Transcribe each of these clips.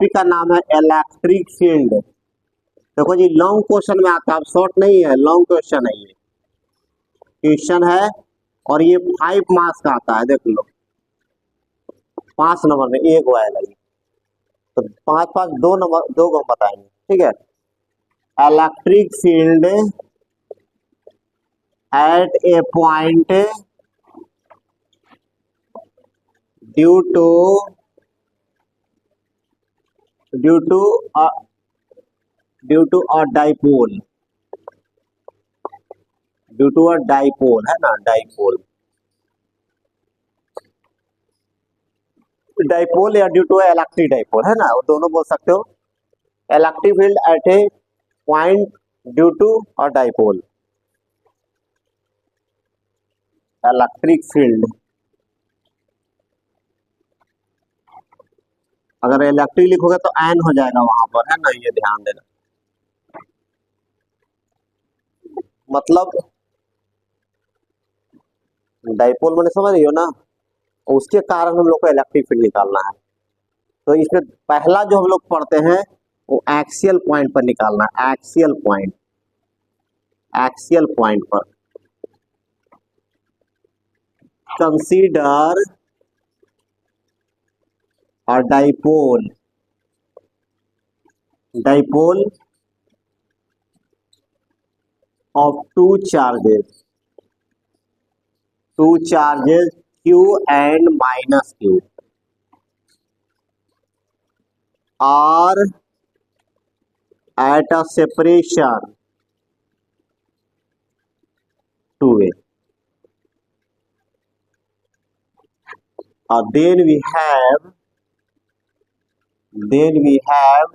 Topic का नाम है इलेक्ट्रिक फील्ड। देखो जी, लॉन्ग क्वेश्चन में आता है, शॉर्ट नहीं है, लॉन्ग क्वेश्चन है, ये क्वेश्चन है और ये 5 मार्क्स का आता है। देख लो 5 नंबर में एक वो आएगा, तो 5 2 नंबर 2 को हम बताएंगे। ठीक है, electric field at a point due to dipole, due to a dipole है ना, डाइपोल या ड्यू टू इलेक्ट्रिक डाइपोल है ना, वो दोनों बोल सकते हो। Electric field at a point due to a dipole, electric field. अगर इलेक्ट्रिक लिखोगे तो एन हो जाएगा वहां पर, है ना, ये ध्यान देना। मतलब डाइपोल मैंने समझ रही हो ना, उसके कारण हम लोग को इलेक्ट्रिक फील्ड निकालना है। तो इसमें पहला जो हम लोग पढ़ते हैं वो एक्सियल पॉइंट पर निकालना है, एक्सियल पॉइंट पर। कंसीडर और dipole of two charges q and minus q are at a separation 2a. Then we have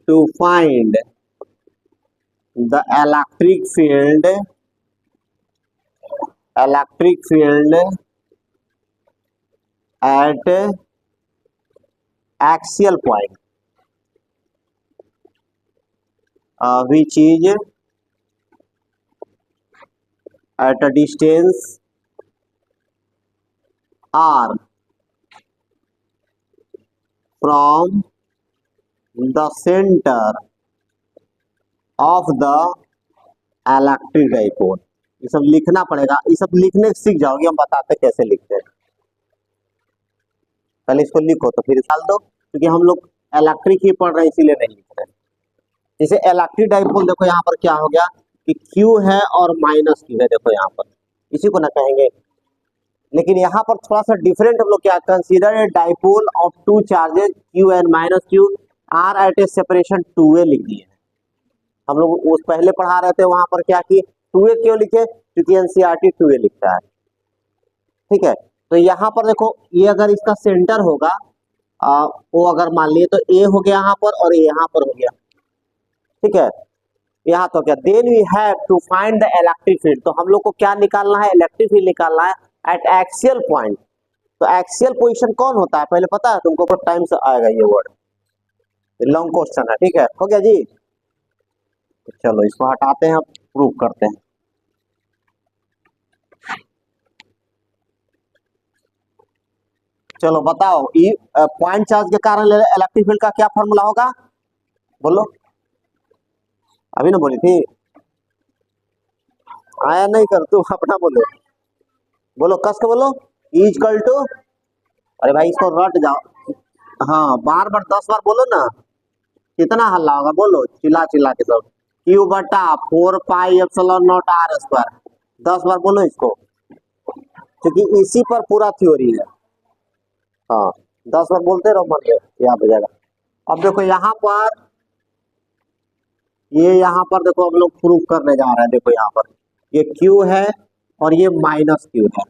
to find the electric field at axial point, which is at a distance r from the center of the electric dipole. ये सब लिखना पड़ेगा, ये सब लिखने सीख जाओगे, हम बताते कैसे लिखते हैं। पहले इसको लिखो तो फिर डाल दो, क्योंकि हम लोग इलेक्ट्रिक ही पढ़ रहे हैं इसीलिए नहीं लिख रहे। जैसे इलेक्ट्रिक डाइपोल देखो यहाँ पर क्या हो गया कि Q है और माइनस Q है, देखो यहाँ पर इसी को ना कहेंगे। लेकिन यहाँ पर थोड़ा सा डिफरेंट हम लोग क्या, consider a dipole of two charges Q and minus Q are at a separation 2a लिख दिए। हम लोग उस पहले पढ़ा रहे थे वहां पर क्या कि 2a क्यों लिखे, क्योंकि एनसीईआरटी 2a लिखता है। ठीक है, तो यहाँ पर देखो ये अगर इसका सेंटर होगा वो अगर मान लिए तो a हो गया यहाँ पर और a यहाँ पर हो गया। ठीक है, यहाँ तो क्या, then we have to find the electric field. तो हम लोग को क्या निकालना है, इलेक्ट्रिक फील्ड निकालना है एट एक्सियल पॉइंट। तो एक्सियल पोजीशन कौन होता है पहले पता है तुमको, कुछ टाइम से आएगा ये वर्ड, लॉन्ग क्वेश्चन है। ठीक है, हो गया जी। चलो इसको हटाते हैं, प्रूव करते हैं। चलो बताओ, पॉइंट चार्ज के कारण इलेक्ट्रिक फील्ड का क्या फॉर्मूला होगा, बोलो। अभी ना बोली थी, आया नहीं कर तू अपना बोलो कस के बोलो, इक्वल टू, अरे भाई इसको रट जाओ, हाँ बार 10 बार बोलो ना, कितना हल्ला होगा, बोलो चिल्ला के सब। Q बटा 4 पाई एप्सिलॉन नॉट r स्क्वायर, 10 बार बोलो इसको, क्योंकि इसी पर पूरा थ्योरी है। हाँ 10 बार बोलते रहो, मन याद हो जाएगा। अब देखो यहाँ पर देखो हम लोग प्रूफ करने जा रहे हैं। देखो यहाँ पर ये Q है और ये माइनस Q है,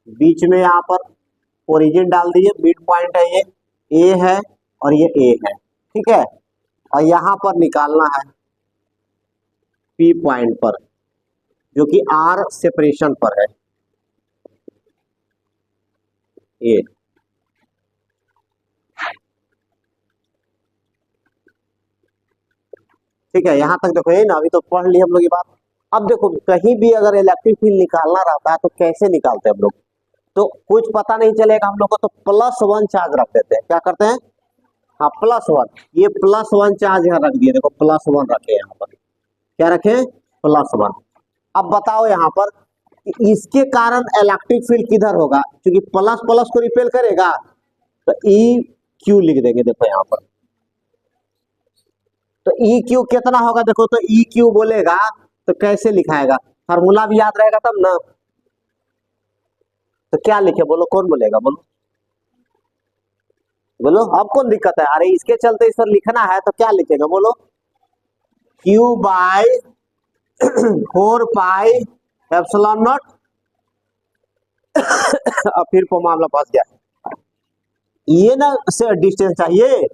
बीच में यहाँ पर ओरिजिन डाल दीजिए, मिड पॉइंट है, ये A है और ये A है। ठीक है, और यहाँ पर निकालना है P पॉइंट पर, जो कि R सेपरेशन पर है ये। ठीक है, यहाँ तक देखो ये ना, अभी तो पढ़ ली हम लोग ये बात। अब देखो कहीं भी अगर इलेक्ट्रिक फील्ड निकालना रहता है तो कैसे निकालते हैं हम लोग, तो कुछ पता नहीं चलेगा हम लोग को, तो +1 चार्ज रख देते हैं। क्या करते हैं, हाँ +1, ये +1 चार्ज यहाँ रख दिए, देखो +1 रखे यहाँ पर, क्या रखे, +1। अब बताओ यहाँ पर कि इसके कारण इलेक्ट्रिक फील्ड किधर होगा, क्योंकि प्लस प्लस को रिपेल करेगा तो ई क्यू लिख देंगे, देखो यहाँ पर। तो ई क्यू कितना होगा, देखो तो ई क्यू बोलेगा तो कैसे लिखाएगा, फार्मूला भी याद रहेगा तब ना। तो क्या लिखे बोलो, कौन बोलेगा, बोलो बोलो, अब कौन दिक्कत है, अरे इसके चलते इस पर लिखना है तो क्या लिखेगा बोलो, Q/4 पाई एप्सिलॉन नॉट। अब फिर को मामला फंस गया, ये ना से डिस्टेंस चाहिए,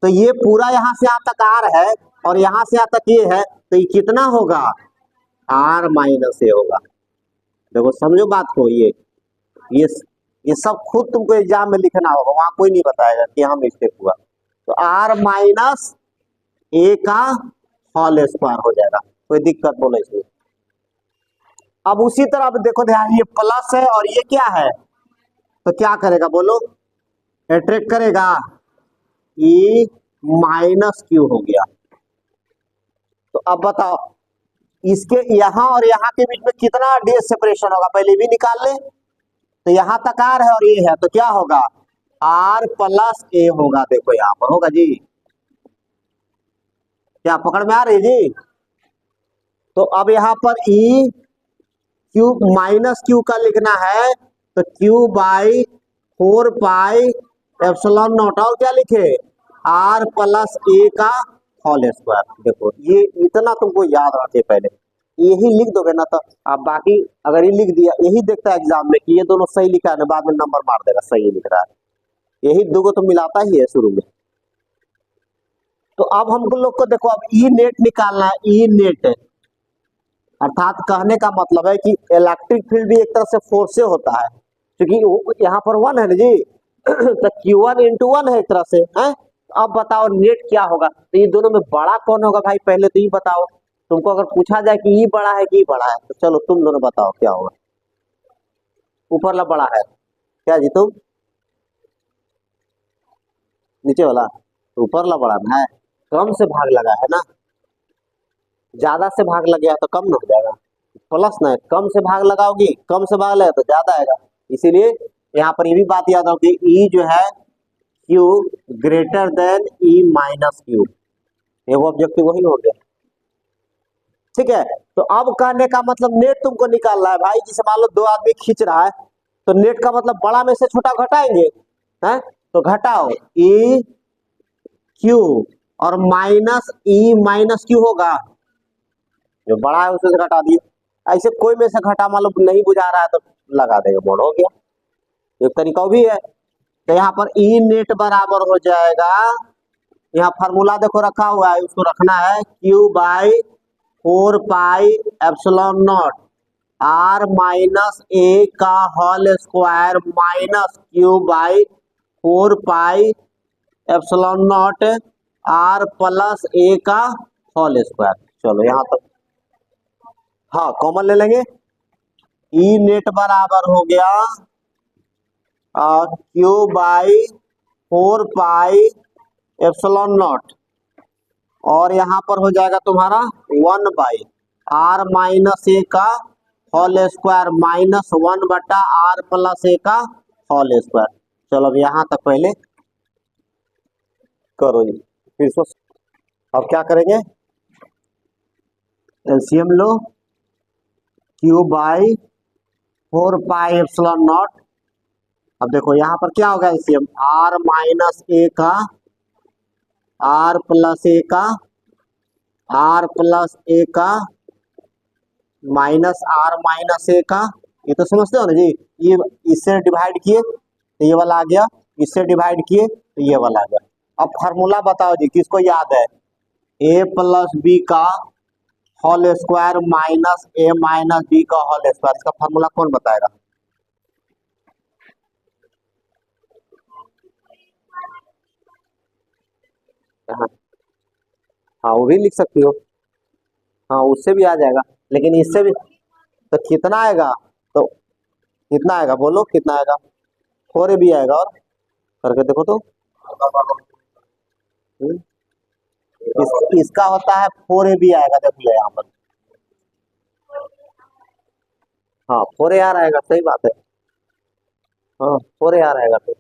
तो ये पूरा यहां से यहां तक आर है और यहां से यहां तक ये है, तो ये कितना होगा, R-A होगा। देखो समझो बात को, ये सब खुद तुमको एग्जाम में लिखना होगा, वहां कोई नहीं बताएगा कि हम मिस्टेक हुआ। तो R-A का होल स्क्वायर हो जाएगा, कोई दिक्कत बोलो इसमें। अब उसी तरह अब देखो ध्यान, ये प्लस है और ये क्या है, तो क्या करेगा बोलो, अट्रैक्ट करेगा, E -Q हो गया। तो अब बताओ इसके यहां और यहां के बीच में कितना डेज सेपरेशन होगा, पहले भी निकाल ले। तो यहां तक R है और ये है, तो क्या होगा, R+A होगा, देखो यहां पर होगा जी, क्या पकड़ में आ रही जी। तो अब यहां पर Q का लिखना है, तो Q/4 पाई एप्सिलॉन नॉट, और क्या लिखे, R+A का होल स्क्वायर। देखो ये इतना तुमको याद रखे, पहले यही लिख दोगे ना, तो आप बाकी अगर ये लिख दिया, यही देखता है एग्जाम में कि ये दोनों सही लिखा है ना, बाद में नंबर मार देगा सही लिख रहा है, यही दो को तो मिलाता ही है शुरू में। तो अब हमको लोग को देखो, अब ई नेट निकालना है, ई नेट अर्थात कहने का मतलब है कि इलेक्ट्रिक फील्ड भी एक तरह से फोर्स से होता है, क्योंकि यहाँ पर 1 है ना जी। तो Q1 × 1 है एक तरह से है। अब बताओ नेट क्या होगा, तो ये दोनों में बड़ा कौन होगा भाई, पहले तो ये बताओ। तुमको अगर पूछा जाए कि ये बड़ा है कि ये बड़ा है, तो चलो तुम दोनों बताओ क्या होगा, ऊपर वाला बड़ा है क्या जी, तुम नीचे वाला, ऊपर वाला बड़ा ना है, कम से भाग लगा है ना, ज्यादा से भाग लग गया तो कम ना हो जाएगा, प्लस ना है, कम से भाग लगाओगी, कम से भाग लगा तो ज्यादा आएगा। इसीलिए यहाँ पर ये भी बात याद रखो कि ई जो है Q ग्रेटर देन E-Q, ये वो ऑब्जेक्टिव वही हो गया, ठीक है। तो अब कहने का मतलब नेट तुमको निकालना है भाई, जिसे मान लो 2 आदमी खींच रहा है, तो नेट का मतलब बड़ा में से छोटा घटाएंगे, है तो घटाओ EQ और -E-Q होगा, जो बड़ा है उसे घटा दिए, ऐसे कोई में से घटा, मान लो नहीं बुझा रहा है तो लगा देगा, मोड़ हो गया, एक तरीका भी है। तो यहाँ पर ई नेट बराबर हो जाएगा, यहाँ फार्मूला देखो रखा हुआ है, उसको रखना है Q/4 pi epsilon naught R-A का whole square -Q/4 pi epsilon naught R+A का होल स्क्वायर। चलो यहाँ तक, हाँ कॉमन ले लेंगे, ई नेट बराबर हो गया Q/4 पाई एप्सिलॉन नॉट, और यहाँ पर हो जाएगा तुम्हारा 1/R-A का होल स्क्वायर -1/R+A का होल स्क्वायर। चलो अब यहाँ तक पहले करो जी, फिर सो अब क्या करेंगे, LCM low, Q/4 pi epsilon not. अब देखो यहाँ पर क्या होगा एलसीएम, R-A का R+A का R+A का -R-A का, ये तो समझते हो ना जी, ये इससे डिवाइड किए तो ये वाला आ गया, इससे डिवाइड किए तो ये वाला आ गया। अब फार्मूला बताओ जी, किसको याद है, A+B का होल स्क्वायर -A-B का होल स्क्वायर, इसका फार्मूला कौन बताएगा, हाँ वो भी लिख सकती हो, हाँ उससे भी आ जाएगा, लेकिन इससे भी तो कितना आएगा, तो कितना आएगा बोलो, कितना आएगा, 4AB आएगा, और करके देखो तो हम्म, इसका होता है 4ab आएगा, देख लो यहाँ पर। हाँ 4ar आएगा, सही बात है। हाँ 4ar आएगा। तो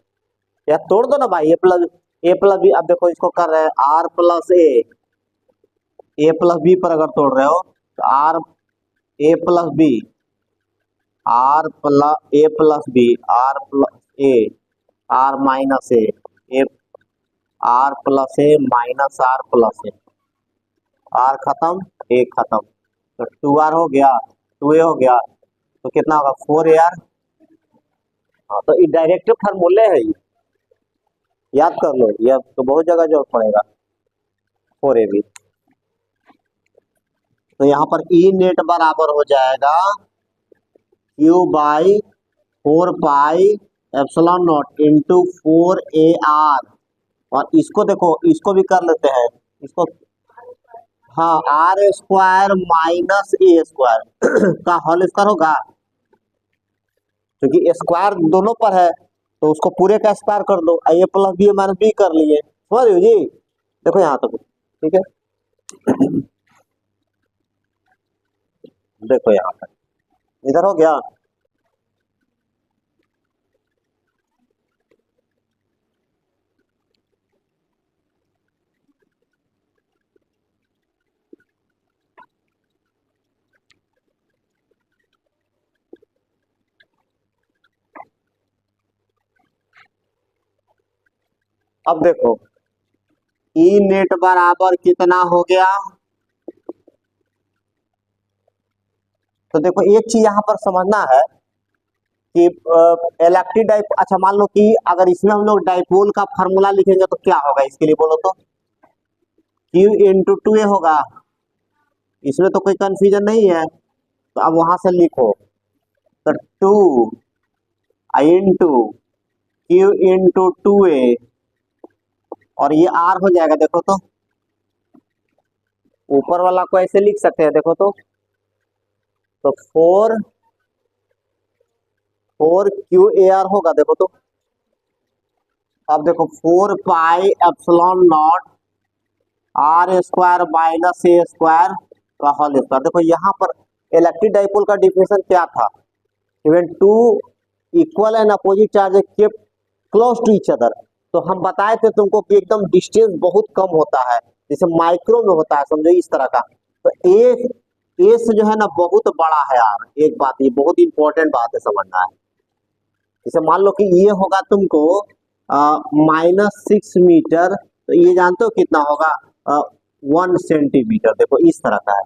या तोड़ दो ना भाई, ए प्लस बी। अब देखो इसको कर रहे हैं r प्लस ए प्लस बी पर अगर तोड़ रहे हो तो a+b, r+a+b, r+a, r-a, ए, r+a, r खत्म, ए खत्म, तो 2r हो गया, 2a हो गया, तो कितना होगा 4ar। हाँ तो ये डायरेक्ट फार्मूले है ये, याद कर लो, ये तो बहुत जगह जरूरत पड़ेगा 4ab। तो यहाँ पर ई नेट बराबर हो जाएगा Q/4πε0 इंटू 4ar। और इसको देखो, इसको भी कर लेते हैं इसको। हाँ r² माइनस a² का होल स्क्वायर होगा, क्योंकि स्क्वायर दोनों पर है, तो उसको पूरे का स्क्वायर कर दो, a+b-b कर लिए, समझ रहे हो जी। देखो यहाँ तक, ठीक है। देखो यहाँ पर इधर हो गया। अब देखो ई नेट बराबर कितना हो गया। तो देखो एक चीज यहाँ पर समझना है कि इलेक्ट्रिक डाइप, अच्छा मान लो कि अगर इसमें हम लोग डाइपोल का फार्मूला लिखेंगे तो क्या होगा, इसके लिए बोलो तो Q/2a होगा। इसमें तो कोई कंफ्यूजन नहीं है, तो अब वहां से लिखो, तो 2 q/2a, और ये r हो जाएगा। देखो तो ऊपर वाला को ऐसे लिख सकते हैं, देखो तो 4 QAR होगा। देखो तो अब देखो 4πε0 r² माइनस a² का होल स्क्वायर। देखो यहाँ पर इलेक्ट्रिक डाइपोल का डिफिनेशन क्या था, even two equal and opposite charge kept close to each other. तो हम बताए थे तुमको कि एकदम डिस्टेंस बहुत कम होता है, जैसे माइक्रो में होता है, समझो इस तरह का। तो ए से जो है ना बहुत बड़ा है यार, एक बात ये बहुत इंपॉर्टेंट बात है, समझना है। जैसे मान लो कि ये होगा तुमको -6 मीटर, तो ये जानते हो कितना होगा 1 सेंटीमीटर। देखो इस तरह का है,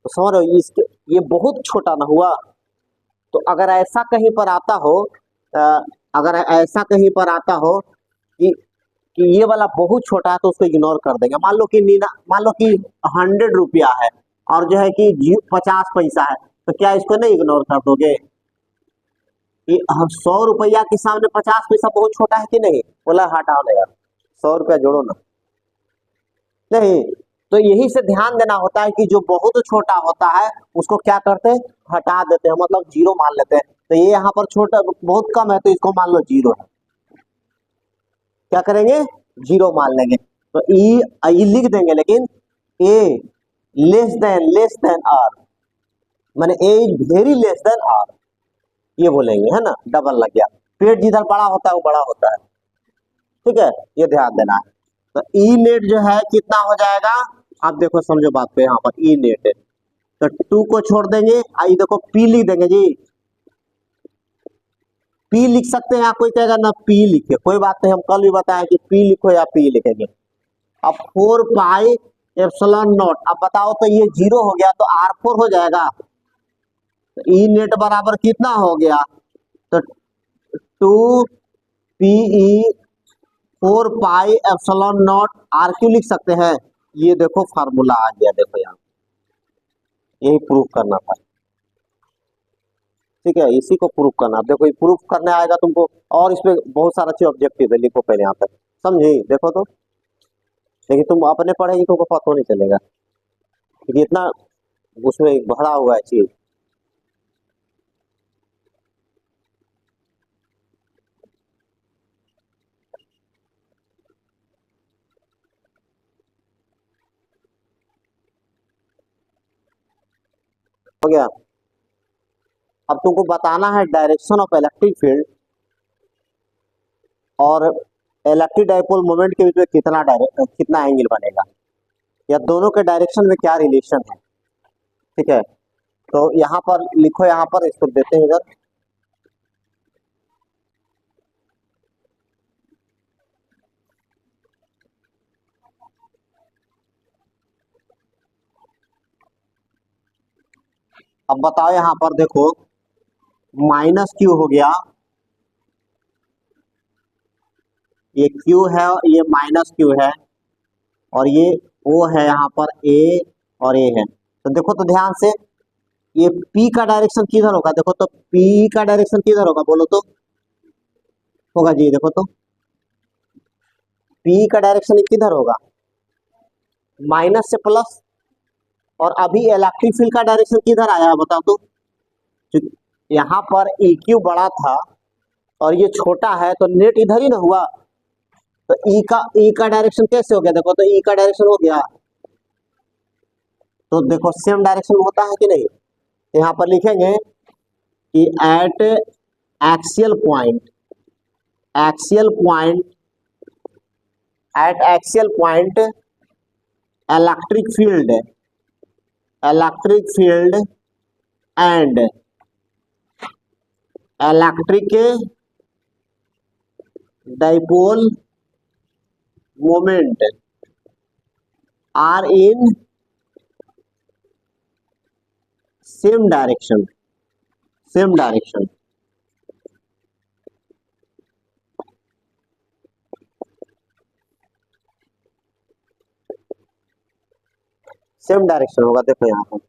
तो समझ रहे हो इसके, ये बहुत छोटा ना हुआ। तो अगर ऐसा कहीं पर आता हो, अगर ऐसा कहीं पर आता हो कि ये वाला बहुत छोटा है, तो उसको इग्नोर कर देंगे। मान लो कि 100 रुपया है और जो है कि 50 पैसा है, तो क्या इसको नहीं इग्नोर कर दोगे? कि 100 रुपया के सामने 50 पैसा बहुत छोटा है कि नहीं? बोला हटाओ ना यार, 100 रुपया जोड़ो ना, नहीं। तो यही से ध्यान देना होता है कि जो बहुत छोटा होता है उसको क्या करते हैं, हटा देते हैं, मतलब जीरो मान लेते हैं। तो ये यहाँ पर छोटा बहुत कम है, तो इसको मान लो जीरो है, क्या करेंगे, जीरो मान लेंगे। तो ई लिख देंगे, लेकिन ए लेस देन आर, माने A is very less than R, ये बोलेंगे, है ना, डबल लग गया। पेट जिधर बड़ा होता है वो बड़ा होता है, ठीक है, ये ध्यान देना है। तो ई नेट जो है कितना हो जाएगा, आप देखो समझो बात पे, यहाँ पर ई नेट है, तो 2 को छोड़ देंगे, आई देखो पी लिख देंगे जी, पी लिख सकते हैं। कोई कहेगा ना पी लिखे, कोई बात नहीं, हम कल भी बताएं कि पी लिखो या पी लिखेंगे। अब 4πε0, अब बताओ तो ये जीरो हो गया तो r4 हो जाएगा, तो ई नेट बराबर कितना हो गया, तो 2 pe 4πε0 r क्यों लिख सकते हैं, ये देखो फार्मूला आ गया। देखो यहाँ यही प्रूफ करना था, ठीक है, इसी को प्रूफ करना। देखो ये प्रूफ करने आएगा तुमको, और इसमें बहुत सारा चीज ऑब्जेक्टिव है, लिखो पहले यहाँ तक, समझे, देखो तो। लेकिन तुम अपने पढ़ेगी तुमको पता नहीं चलेगा, क्योंकि इतना उसमें भरा हुआ है चीज। हो गया। अब तुमको बताना है डायरेक्शन ऑफ इलेक्ट्रिक फील्ड और इलेक्ट्रिक डाइपोल मोमेंट के बीच में कितना एंगल बनेगा, या दोनों के डायरेक्शन में क्या रिलेशन है। ठीक है, तो यहाँ पर लिखो, यहाँ पर इसको देते हैं इधर। अब बताओ, यहाँ पर देखो माइनस क्यू हो गया, ये क्यू है, ये माइनस क्यू है, और ये ओ है, यहाँ पर ए और ए है। तो देखो तो ध्यान से, ये पी का डायरेक्शन किधर होगा, देखो तो पी का डायरेक्शन किधर होगा, बोलो तो। होगा जी, देखो तो पी का डायरेक्शन किधर होगा, माइनस से प्लस। और अभी इलेक्ट्रिक फील्ड का डायरेक्शन किधर आया बताओ तो। यहाँ पर ई क्यू बड़ा था और ये छोटा है, तो नेट इधर ही ना हुआ। तो ई का डायरेक्शन कैसे हो गया, देखो तो ई का डायरेक्शन हो गया। तो देखो सेम डायरेक्शन होता है कि नहीं। यहाँ पर लिखेंगे कि at axial point, axial point, at axial point electric field, electric field and electric dipole moment are in same direction, same direction. Same direction होगा, देखो यहाँ पर।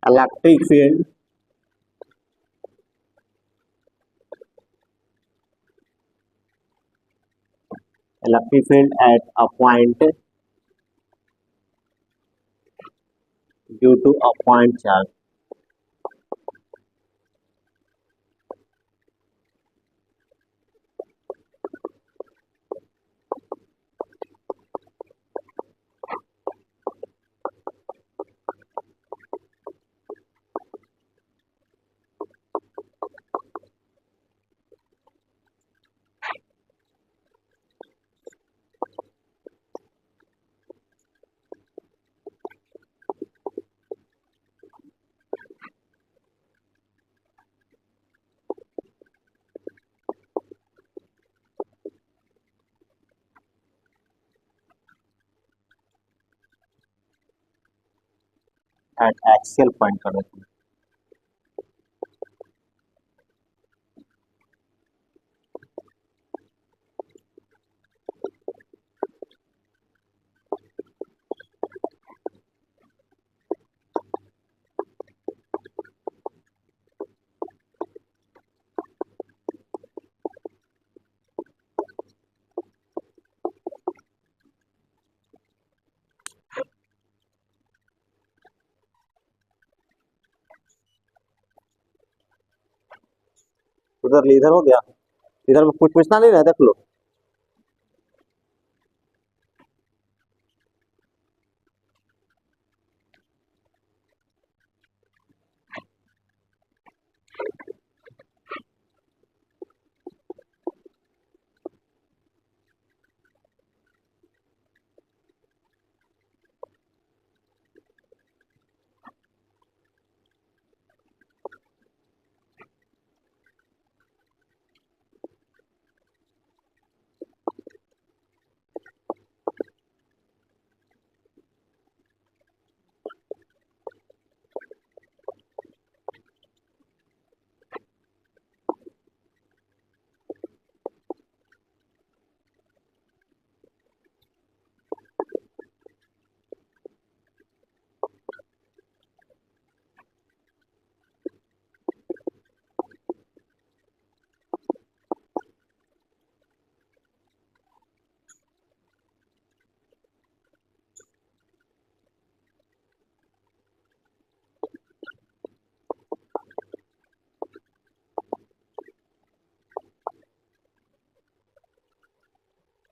Electric field, electric field at a point due to a point charge. At axial point कर देते हैं। उधर इधर हो गया, इधर में कुछ पूछना नहीं है, देख लो।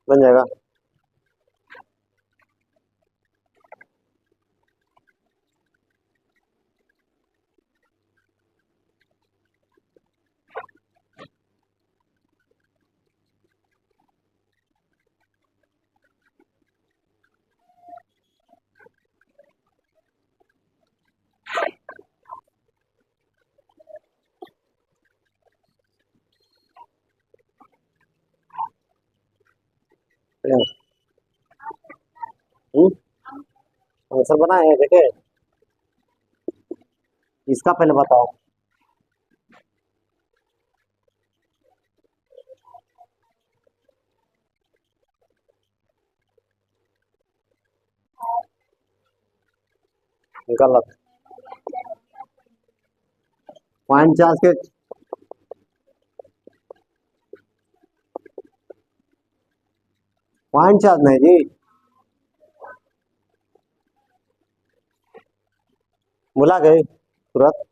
बन जाएगा। आंसर बनाए हैं देखे, इसका पहले बताओ। गलत। पॉइंट चार्ज के पॉइंट चार्ज नहीं जी, भुला गए तुरंत,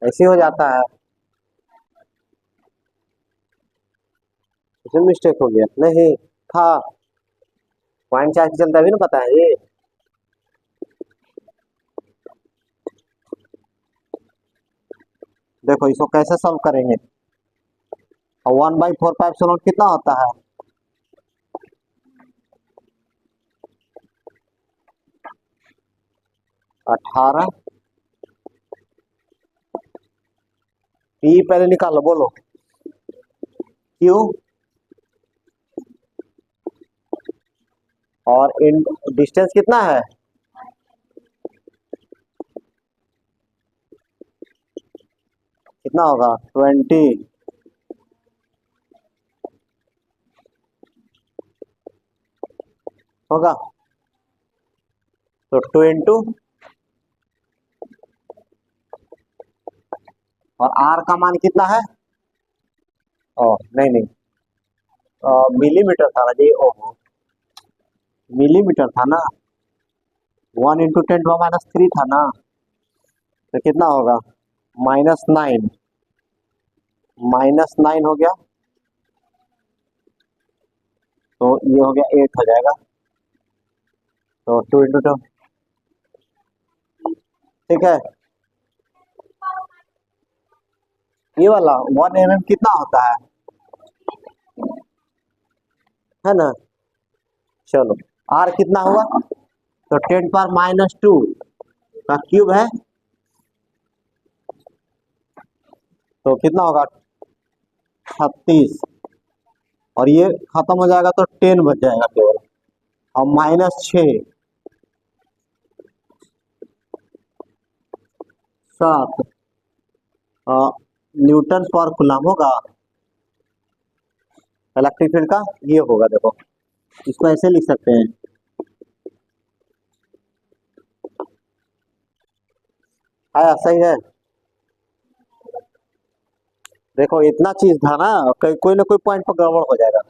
ऐसे हो जाता है, इसमें मिस्टेक हो गया, नहीं था। पॉइंट चार्ज चलता भी ना पता है ये। देखो इसको कैसे सॉल्व करेंगे, 1/4 कितना होता है, 18। पी पहले निकालो, बोलो क्यू, और इन डिस्टेंस कितना है, कितना होगा 20, होगा तो 2 इंटू, और आर का मान कितना है, ओ नहीं नहीं, मिलीमीटर था ना जी, ओहो मिलीमीटर था ना, 1 × 10⁻³ था ना, तो कितना होगा -9, -9 हो गया, तो ये हो गया 8 हो जाएगा, तो 2 × 2, ठीक है। ये वाला 1 mm कितना होता है ना, चलो आर कितना हुआ, तो 10⁻² का क्यूब है, तो कितना होगा 36, और ये खत्म हो जाएगा तो 10 बच जाएगा केवल, और -6, 7 न्यूटन पर कूलम होगा इलेक्ट्रिक फील्ड का, ये होगा। देखो इसको ऐसे लिख सकते हैं, आया सही है। देखो इतना चीज था ना, कोई ना कोई पॉइंट पर गड़बड़ हो जाएगा।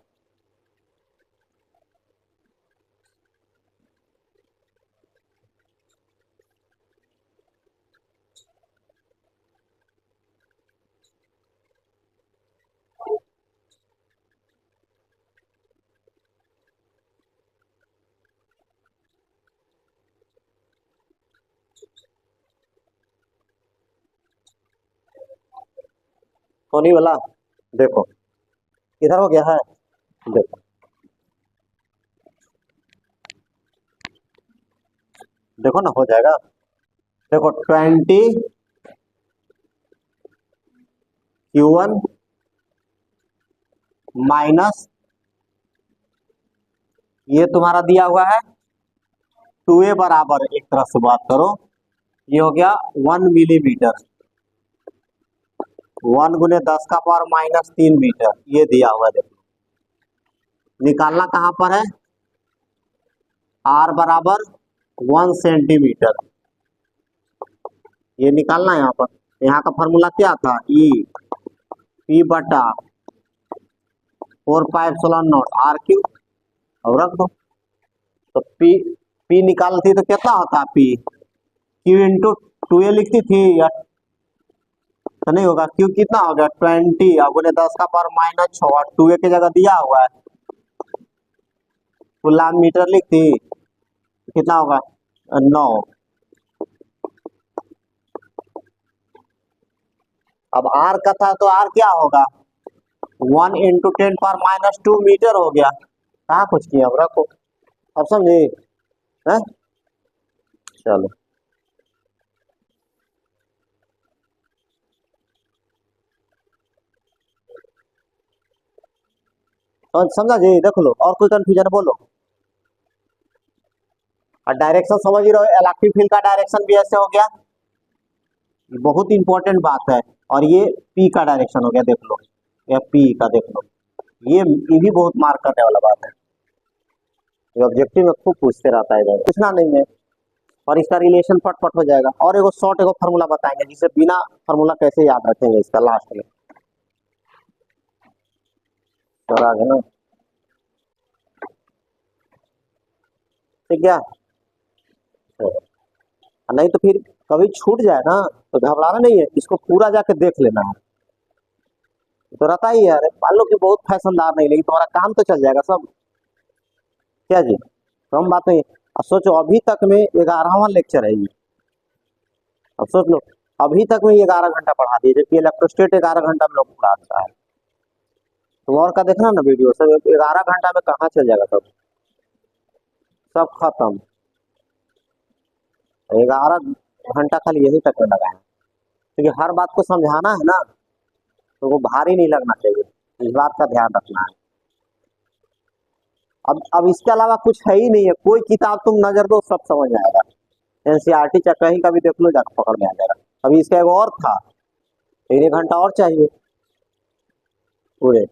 सोनी वाला देखो इधर हो गया है, देखो देखो ना हो जाएगा। देखो 20Q1 माइनस ये तुम्हारा दिया हुआ है 2a बराबर, एक तरफ से बात करो, ये हो गया 1 मिलीमीटर, 1 × 10⁻³ मीटर, ये दिया हुआ है। देखो निकालना कहां पर है, r बराबर 1 सेंटीमीटर, ये निकालना है यहाँ पर। यहाँ का फॉर्मूला क्या था, ई P/4πε0r3, और रख दो, तो P निकालती तो कितना होता है, P Q × 2a लिखती थी या तो नहीं होगा, Q कितना हो गया 20 × 10⁻⁶, और 2a की जगह दिया हुआ है कुल मीटर लिखती कितना होगा 9। अब आर का था तो आर क्या होगा 1 इंटू 10⁻² मीटर हो गया। कहाँ कुछ किया अब रखो, अब समझे हैं। चलो तो समझा जी, देख लो और कोई कंफ्यूजन है बोलो। और डायरेक्शन समझ ही रहो, इलेक्ट्रिक फील्ड का डायरेक्शन भी ऐसे हो गया, बहुत इंपॉर्टेंट बात है। और ये पी का डायरेक्शन हो गया, देख लो या पी का देख लो, ये भी बहुत मार्क करने वाला बात है, ये ऑब्जेक्टिव में खूब पूछते रहता है, पूछना नहीं है। और इसका रिलेशन फटफट हो जाएगा। और एगो शॉर्ट एगो फार्मूला बताएंगे, जिसे बिना फार्मूला कैसे याद रखेंगे इसका लास्ट में, तो आगे ना ठीक है। नहीं तो फिर कभी छूट जाए ना तो घबराना नहीं है, इसको पूरा जाके देख लेना है। तो रहता ही है, अरे मान लो कि बहुत फैशनदार नहीं, लेकिन तुम्हारा काम तो चल जाएगा सब, क्या जी, कम बात नहीं। अब सोचो अभी तक में 11वां लेक्चर है ये, अब सोच लो अभी तक में 11 घंटा पढ़ा दिए, जबकि इलेक्ट्रोस्टेट 11 घंटा में लोग पढ़ाता है। तुम और का देखना ना वीडियो, सब 11 घंटा में कहाँ चल जाएगा, सब सब खत्म। 11 घंटा खाली यही तक में लगा है, क्योंकि हर बात को समझाना है ना, तो वो भारी नहीं लगना चाहिए, इस बात का ध्यान रखना है। अब इसके अलावा कुछ है ही नहीं है, कोई किताब तुम नजर दो सब समझ में आएगा। एनसीईआरटी चाहे कहीं का भी देख लो, जाकर पकड़ में आ जाएगा। अभी इसका एक और था, 1 घंटा और चाहिए पूरे।